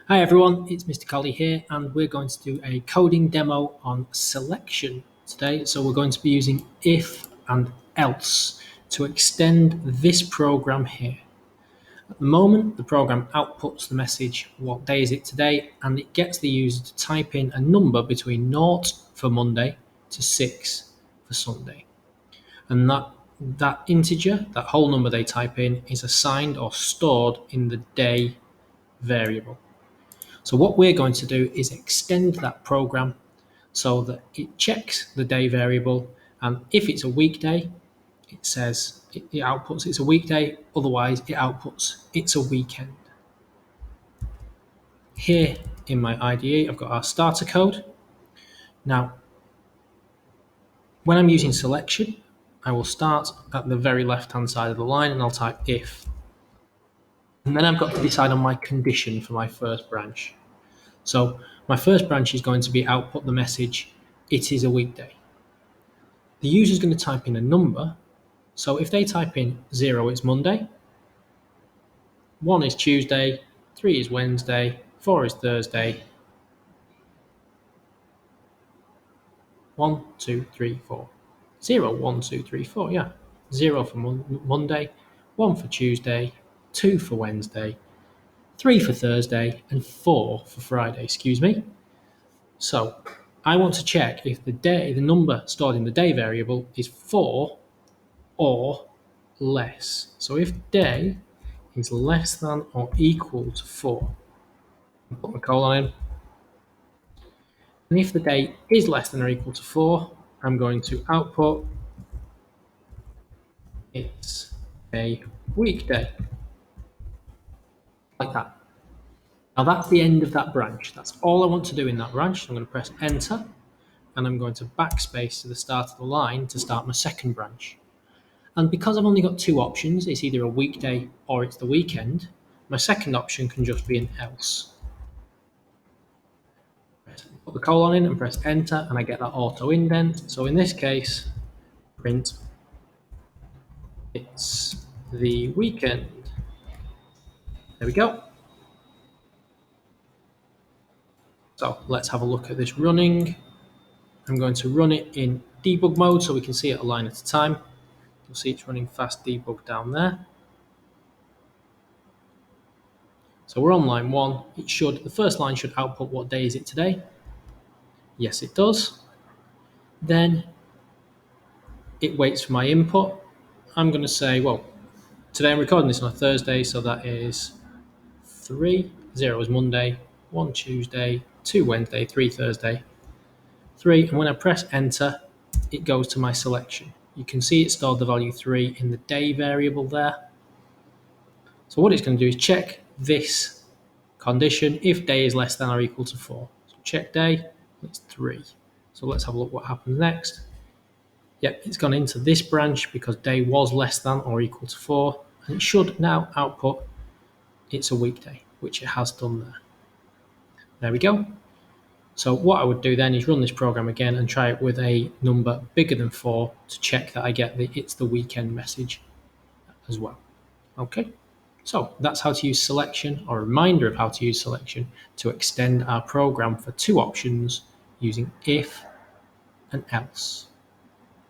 Hi everyone, it's Mr. Colley here, and we're going to do a coding demo on selection today. So we're going to be using if and else to extend this program here. At the moment, the program outputs the message, what day is it today, and it gets the user to type in a number between 0 for Monday to 6 for Sunday. And that integer, that whole number they type in, is assigned or stored in the day variable. So what we're going to do is extend that program so that it checks the day variable, and if it's a weekday, it says it outputs it's a weekday, otherwise it outputs it's a weekend. Here in my IDE, I've got our starter code. Now, when I'm using selection, I will start at the very left-hand side of the line and I'll type if. And then I've got to decide on my condition for my first branch. So my first branch is going to be output the message, it is a weekday. The user is going to type in a number. So if they type in 0, it's Monday, 1 is Tuesday, 3 is Wednesday, 4 is Thursday, 1, 2, 3, 4. 0, 1, 2, 3, 4, yeah. 0 for Monday, 1 for Tuesday, 2 for Wednesday, 3 for Thursday, and 4 for Friday, excuse me. So I want to check if the number stored in the day variable is 4 or less. So if day is less than or equal to 4, put my colon in. And if the day is less than or equal to 4, I'm going to output it's a weekday, like that. Now that's the end of that branch. That's all I want to do in that branch. I'm going to press enter, and I'm going to backspace to the start of the line to start my second branch. And because I've only got two options, it's either a weekday or it's the weekend, my second option can just be an else. Put the colon in and press enter, and I get that auto indent. So in this case, print it's the weekend. There we go. So let's have a look at this running. I'm going to run it in debug mode so we can see it a line at a time. You'll see it's running fast debug down there. So we're on line 1. The first line should output what day is it today. Yes, it does. Then it waits for my input. I'm going to say, well, today I'm recording this on a Thursday, so that is 3, 0 is Monday, 1 Tuesday, 2 Wednesday, 3 Thursday, 3, and when I press enter, it goes to my selection. You can see it stored the value 3 in the day variable there. So what it's going to do is check this condition if day is less than or equal to 4. So check day, it's 3. So let's have a look what happens next. Yep, it's gone into this branch because day was less than or equal to 4, and it should now output it's a weekday, which it has done there. There we go. So what I would do then is run this program again and try it with a number bigger than 4 to check that I get the it's the weekend message as well. Okay, so that's how to use selection, or a reminder of how to use selection to extend our program for two options using if and else.